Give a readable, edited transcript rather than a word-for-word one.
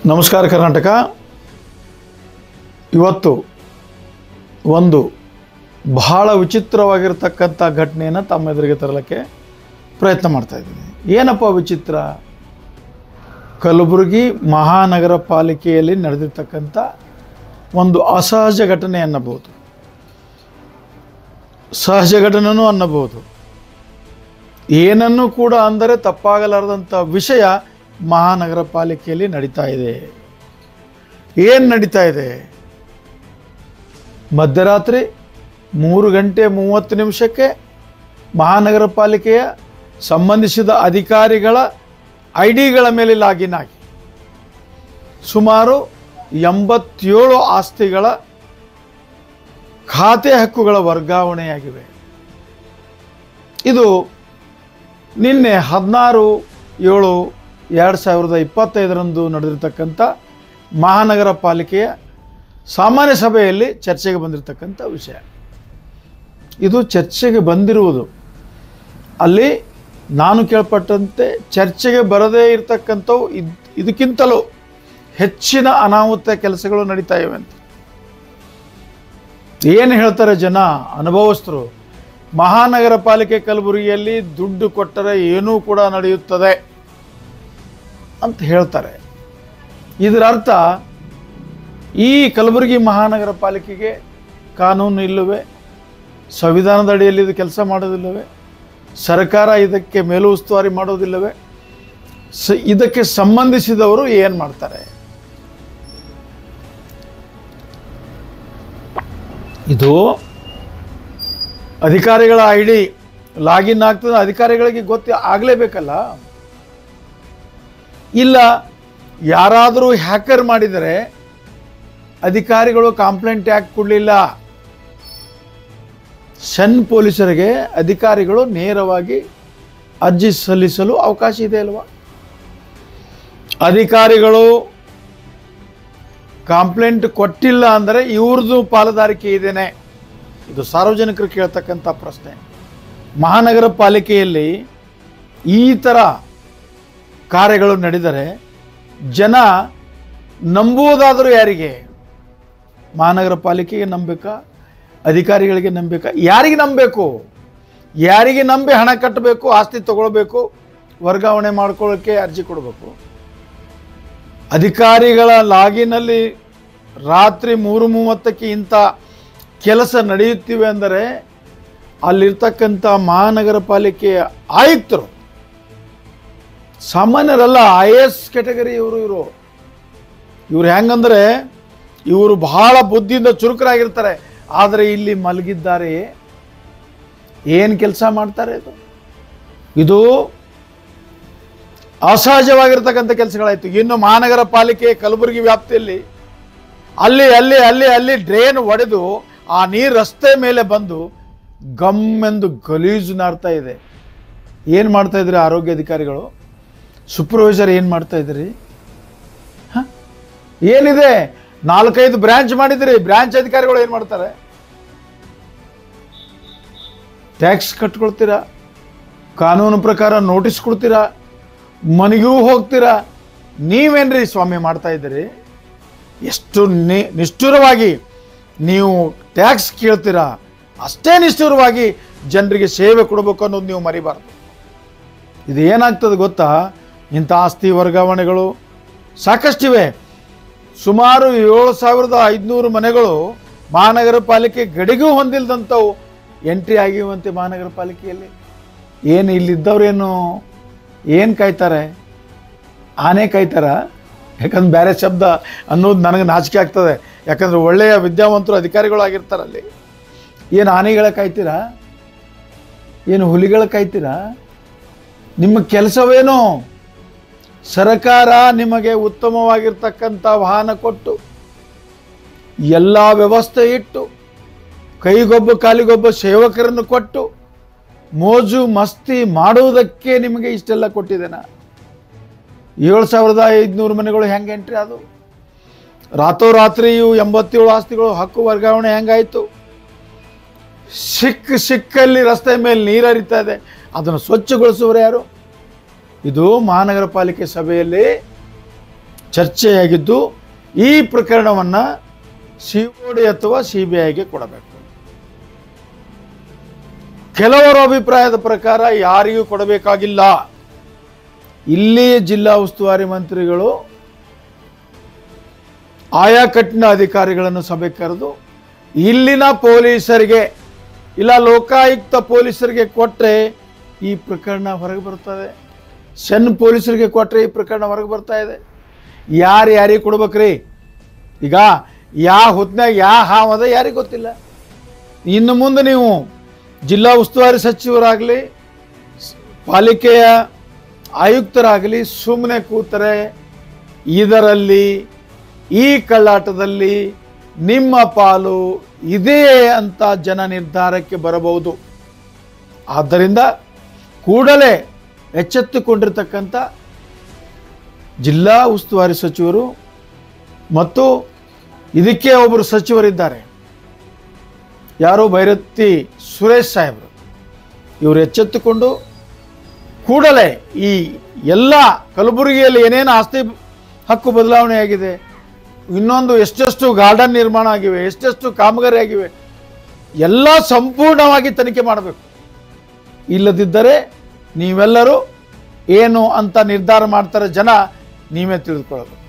ನಮಸ್ಕಾರ ಕರ್ನಾಟಕ. ಇವತ್ತು ಒಂದು ಬಹಳ ವಿಚಿತ್ರವಾಗಿರತಕ್ಕಂಥ ಘಟನೆಯನ್ನು ತಮ್ಮ ಎದುರಿಗೆ ತರಲಿಕ್ಕೆ ಪ್ರಯತ್ನ ಮಾಡ್ತಾ ಇದ್ದೀನಿ. ಏನಪ್ಪ ವಿಚಿತ್ರ? ಕಲಬುರಗಿ ಮಹಾನಗರ ಪಾಲಿಕೆಯಲ್ಲಿ ನಡೆದಿರ್ತಕ್ಕಂಥ ಒಂದು ಅಸಹಜ ಘಟನೆ ಅನ್ನಬಹುದು, ಸಹಜ ಘಟನೆನೂ ಅನ್ನಬಹುದು. ಏನನ್ನು ಕೂಡ ಅಂದರೆ ತಪ್ಪಾಗಲಾರದಂಥ ವಿಷಯ ಮಹಾನಗರ ಪಾಲಿಕೆಯಲ್ಲಿ ನಡೀತಾ ಇದೆ. ಏನು ನಡೀತಾ ಇದೆ? ಮಧ್ಯರಾತ್ರಿ 3:30 ಮಹಾನಗರ ಪಾಲಿಕೆಯ ಸಂಬಂಧಿಸಿದ ಅಧಿಕಾರಿಗಳ ಐಡಿಗಳ ಮೇಲೆ ಲಾಗಿನ್ ಆಗಿ ಸುಮಾರು 87 ಆಸ್ತಿಗಳ ಖಾತೆ ಹಕ್ಕುಗಳ ವರ್ಗಾವಣೆಯಾಗಿವೆ. ಇದು ನಿನ್ನೆ 16/7/2025 ನಡೆದಿರ್ತಕ್ಕಂಥ ಮಹಾನಗರ ಪಾಲಿಕೆಯ ಸಾಮಾನ್ಯ ಸಭೆಯಲ್ಲಿ ಚರ್ಚೆಗೆ ಬಂದಿರತಕ್ಕಂಥ ವಿಷಯ. ಇದು ಚರ್ಚೆಗೆ ಬಂದಿರುವುದು ಅಲ್ಲಿ ನಾನು ಕೇಳ್ಪಟ್ಟಂತೆ ಚರ್ಚೆಗೆ ಬರದೇ ಇರತಕ್ಕಂಥವು ಇದಕ್ಕಿಂತಲೂ ಹೆಚ್ಚಿನ ಅನಾಹುತ ಕೆಲಸಗಳು ನಡೀತಾ ಇವೆ ಅಂತ ಏನು ಹೇಳ್ತಾರೆ ಜನ, ಅನುಭವಸ್ಥರು. ಮಹಾನಗರ ಪಾಲಿಕೆ ಕಲಬುರಗಿಯಲ್ಲಿ ದುಡ್ಡು ಕೊಟ್ಟರೆ ಏನೂ ಕೂಡ ನಡೆಯುತ್ತದೆ ಅಂತ ಹೇಳ್ತಾರೆ. ಇದರ ಅರ್ಥ ಈ ಕಲಬುರಗಿ ಮಹಾನಗರ ಪಾಲಿಕೆಗೆ ಕಾನೂನು ಇಲ್ಲವೇ? ಸಂವಿಧಾನದ ಅಡಿಯಲ್ಲಿ ಇದು ಕೆಲಸ ಮಾಡೋದಿಲ್ಲವೇ? ಸರ್ಕಾರ ಇದಕ್ಕೆ ಮೇಲು ಉಸ್ತುವಾರಿ ಮಾಡೋದಿಲ್ಲವೇ? ಇದಕ್ಕೆ ಸಂಬಂಧಿಸಿದವರು ಏನು ಮಾಡ್ತಾರೆ? ಇದು ಅಧಿಕಾರಿಗಳ ಐಡಿ ಲಾಗಿನ್ ಆಗ್ತದೆ, ಅಧಿಕಾರಿಗಳಿಗೆ ಆಗಲೇಬೇಕಲ್ಲ. ಇಲ್ಲ ಯಾರಾದರೂ ಹ್ಯಾಕರ್ ಮಾಡಿದರೆ ಅಧಿಕಾರಿಗಳು ಕಂಪ್ಲೇಂಟ್ ಯಾಕೆ ಕೊಡಲಿಲ್ಲ? ಸಣ್ಣ ಪೊಲೀಸರಿಗೆ ಅಧಿಕಾರಿಗಳು ನೇರವಾಗಿ ಅರ್ಜಿ ಸಲ್ಲಿಸಲು ಅವಕಾಶ ಇದೆ ಅಲ್ವಾ? ಅಧಿಕಾರಿಗಳು ಕಂಪ್ಲೇಂಟ್ ಕೊಟ್ಟಿಲ್ಲ ಅಂದರೆ ಇವ್ರದ್ದು ಪಾಲುದಾರಿಕೆ ಇದೇನೆ? ಇದು ಸಾರ್ವಜನಿಕರು ಕೇಳ್ತಕ್ಕಂಥ ಪ್ರಶ್ನೆ. ಮಹಾನಗರ ಪಾಲಿಕೆಯಲ್ಲಿ ಈ ಥರ ಕಾರ್ಯಗಳು ನಡೆದರೆ ಜನ ನಂಬುವುದಾದರೂ ಯಾರಿಗೆ? ಮಹಾನಗರ ಪಾಲಿಕೆಗೆ ನಂಬಬೇಕಾ? ಅಧಿಕಾರಿಗಳಿಗೆ ನಂಬಬೇಕಾ? ಯಾರಿಗೆ ನಂಬಬೇಕು? ಯಾರಿಗೆ ನಂಬಿ ಹಣ ಕಟ್ಟಬೇಕು, ಆಸ್ತಿ ತಗೊಳ್ಬೇಕು, ವರ್ಗಾವಣೆ ಮಾಡ್ಕೊಳ್ಳೋಕ್ಕೆ ಅರ್ಜಿ ಕೊಡಬೇಕು? ಅಧಿಕಾರಿಗಳ ಲಾಗಿನಲ್ಲಿ ರಾತ್ರಿ 3:30 ಇಂಥ ಕೆಲಸ ನಡೆಯುತ್ತಿವೆ ಅಂದರೆ ಅಲ್ಲಿರ್ತಕ್ಕಂಥ ಮಹಾನಗರ ಪಾಲಿಕೆಯ ಆಯುಕ್ತರು ಸಾಮಾನ್ಯರಲ್ಲ, IAS ಕ್ಯಾಟಗರಿ ಇವರು ಹೆಂಗಂದ್ರೆ ಇವರು ಬಹಳ ಬುದ್ಧಿಯಿಂದ ಚುರುಕರಾಗಿರ್ತಾರೆ. ಆದರೆ ಇಲ್ಲಿ ಮಲಗಿದ್ದಾರೆ. ಏನು ಕೆಲಸ ಮಾಡ್ತಾರೆ? ಇದು ಅಸಹಜವಾಗಿರ್ತಕ್ಕಂಥ ಕೆಲಸಗಳಾಯಿತು. ಇನ್ನು ಮಹಾನಗರ ಪಾಲಿಕೆ ಕಲಬುರಗಿ ವ್ಯಾಪ್ತಿಯಲ್ಲಿ ಅಲ್ಲಿ ಡ್ರೈನ್ ಒಡೆದು ಆ ನೀರು ರಸ್ತೆ ಮೇಲೆ ಬಂದು ಗಮ್ಮೆಂದು ಗಲೀಜು ನಾರ್ತಾ ಇದೆ. ಏನು ಮಾಡ್ತಾ ಇದ್ರಿ ಆರೋಗ್ಯ ಅಧಿಕಾರಿಗಳು, ಸೂಪರ್ವೈಸರ್? ಏನು ಮಾಡ್ತಾ ಇದ್ರಿ? ಏನಿದೆ? 4-5 ಬ್ರಾಂಚ್ ಮಾಡಿದ್ರಿ. ಬ್ರಾಂಚ್ ಅಧಿಕಾರಿಗಳು ಏನು ಮಾಡ್ತಾರೆ? ಟ್ಯಾಕ್ಸ್ ಕಟ್ಕೊಳ್ತೀರಾ, ಕಾನೂನು ಪ್ರಕಾರ ನೋಟಿಸ್ ಕೊಡ್ತೀರಾ, ಮನೆಗೂ ಹೋಗ್ತೀರಾ. ನೀವೇನ್ರಿ ಸ್ವಾಮಿ ಮಾಡ್ತಾ ಇದ್ದೀರಿ? ಎಷ್ಟು ನಿಷ್ಠುರವಾಗಿ ನೀವು ಟ್ಯಾಕ್ಸ್ ಕೇಳ್ತೀರಾ, ಅಷ್ಟೇ ನಿಷ್ಠುರವಾಗಿ ಜನರಿಗೆ ಸೇವೆ ಕೊಡಬೇಕು ಅನ್ನೋದು ನೀವು ಮರಿಬಾರ್ದು. ಇದು ಏನಾಗ್ತದೆ ಗೊತ್ತಾ? ಇಂಥ ಆಸ್ತಿ ವರ್ಗಾವಣೆಗಳು ಸಾಕಷ್ಟಿವೆ. ಸುಮಾರು 7,500 ಮನೆಗಳು ಮಹಾನಗರ ಪಾಲಿಕೆ ಗಡಿಗೂ ಹೊಂದಿಲ್ಲದಂಥವು ಎಂಟ್ರಿ ಆಗಿರುವಂತೆ ಮಹಾನಗರ ಪಾಲಿಕೆಯಲ್ಲಿ. ಏನು ಇಲ್ಲಿದ್ದವ್ರೇನು ಏನು ಕಾಯ್ತಾರೆ? ಆನೆ ಕಾಯ್ತಾರ? ಯಾಕಂದ್ರೆ ಬೇರೆ ಶಬ್ದ ಅನ್ನೋದು ನನಗೆ ನಾಚಿಕೆ ಆಗ್ತದೆ. ಯಾಕಂದ್ರೆ ಒಳ್ಳೆಯ ವಿದ್ಯಾವಂತರು ಅಧಿಕಾರಿಗಳು ಆಗಿರ್ತಾರಲ್ಲಿ. ಏನು ಆನೆಗಳ ಕಾಯ್ತೀರಾ? ಏನು ಹುಲಿಗಳ ಕಾಯ್ತೀರಾ? ನಿಮ್ಮ ಕೆಲಸವೇನು? ಸರ್ಕಾರ ನಿಮಗೆ ಉತ್ತಮವಾಗಿರ್ತಕ್ಕಂಥ ವಾಹನ ಕೊಟ್ಟು ಎಲ್ಲ ವ್ಯವಸ್ಥೆ ಇಟ್ಟು ಕೈಗೊಬ್ಬ ಕಾಲಿಗೊಬ್ಬ ಸೇವಕರನ್ನು ಕೊಟ್ಟು ಮೋಜು ಮಸ್ತಿ ಮಾಡುವುದಕ್ಕೆ ನಿಮಗೆ ಇಷ್ಟೆಲ್ಲ ಕೊಟ್ಟಿದ್ದೇನಾ? 7,500 ಮನೆಗಳು ಹೆಂಗೆ ಎಂಟ್ರಿ ಅದು? ರಾತ್ರೋರಾತ್ರಿ 87 ಆಸ್ತಿಗಳು ಹಕ್ಕು ವರ್ಗಾವಣೆ ಹೆಂಗಾಯಿತು? ಸಿಕ್ಕಲ್ಲಿ ರಸ್ತೆ ಮೇಲೆ ನೀರು ಹರಿತಾ ಇದೆ, ಅದನ್ನು ಸ್ವಚ್ಛಗೊಳಿಸುವರು ಯಾರು? ಇದು ಮಹಾನಗರ ಪಾಲಿಕೆ ಸಭೆಯಲ್ಲಿ ಚರ್ಚೆಯಾಗಿದ್ದು ಈ ಪ್ರಕರಣವನ್ನು COD ಅಥವಾ CBIಗೆ ಕೊಡಬೇಕು. ಕೆಲವರ ಅಭಿಪ್ರಾಯದ ಪ್ರಕಾರ ಯಾರಿಗೂ ಕೊಡಬೇಕಾಗಿಲ್ಲ. ಇಲ್ಲಿ ಜಿಲ್ಲಾ ಉಸ್ತುವಾರಿ ಮಂತ್ರಿಗಳು ಆಯಾ ಕಟ್ಟಿನ ಅಧಿಕಾರಿಗಳನ್ನು ಸಭೆ ಕರೆದು ಇಲ್ಲಿನ ಪೊಲೀಸರಿಗೆ ಇಲ್ಲ ಲೋಕಾಯುಕ್ತ ಪೊಲೀಸರಿಗೆ ಕೊಟ್ಟರೆ ಈ ಪ್ರಕರಣ ಹೊರಗೆ ಬರ್ತದೆ, ಸಣ್ಣ ಪೊಲೀಸರಿಗೆ ಕೊಟ್ಟರೆ ಈ ಪ್ರಕರಣ ಹೊರಗೆ ಬರ್ತಾ ಇದೆ. ಯಾರಿಗೆ ಕೊಡ್ಬೇಕ್ರಿ? ಈಗ ಹೊತ್ನಾಗ ಹಾವದ ಯಾರಿಗೆ ಗೊತ್ತಿಲ್ಲ. ಇನ್ನು ಮುಂದೆ ನೀವು ಜಿಲ್ಲಾ ಉಸ್ತುವಾರಿ ಸಚಿವರಾಗಲಿ ಪಾಲಿಕೆಯ ಆಯುಕ್ತರಾಗಲಿ ಸುಮ್ಮನೆ ಕೂತರೆ ಇದರಲ್ಲಿ ಈ ಕಳ್ಳಾಟದಲ್ಲಿ ನಿಮ್ಮ ಪಾಲು ಇದೆ ಅಂತ ಜನ ನಿರ್ಧಾರಕ್ಕೆ ಬರಬಹುದು. ಆದ್ದರಿಂದ ಕೂಡಲೇ ಎಚ್ಚೆತ್ತುಕೊಂಡಿರ್ತಕ್ಕಂಥ ಜಿಲ್ಲಾ ಉಸ್ತುವಾರಿ ಸಚಿವರು ಮತ್ತು ಇದಕ್ಕೆ ಒಬ್ಬರು ಸಚಿವರಿದ್ದಾರೆ, ಯಾರೋ ಭೈರತಿ ಸುರೇಶ್ ಸಾಹೇಬರು. ಇವರು ಎಚ್ಚೆತ್ತುಕೊಂಡು ಕೂಡಲೇ ಈ ಎಲ್ಲ ಕಲಬುರಗಿಯಲ್ಲಿ ಏನೇನು ಆಸ್ತಿ ಹಕ್ಕು ಬದಲಾವಣೆ ಆಗಿದೆ, ಇನ್ನೊಂದು ಎಷ್ಟೆಷ್ಟು ಗಾರ್ಡನ್ ನಿರ್ಮಾಣ ಆಗಿವೆ, ಎಷ್ಟೆಷ್ಟು ಕಾಮಗಾರಿ ಆಗಿವೆ, ಎಲ್ಲ ಸಂಪೂರ್ಣವಾಗಿ ತನಿಖೆ ಮಾಡಬೇಕು. ಇಲ್ಲದಿದ್ದರೆ ನೀವೆಲ್ಲರೂ ಏನು ಅಂತ ನಿರ್ಧಾರ ಮಾಡ್ತಾರೆ ಜನ, ನೀವೇ ತಿಳಿದುಕೊಳ್ಳಬೇಕು.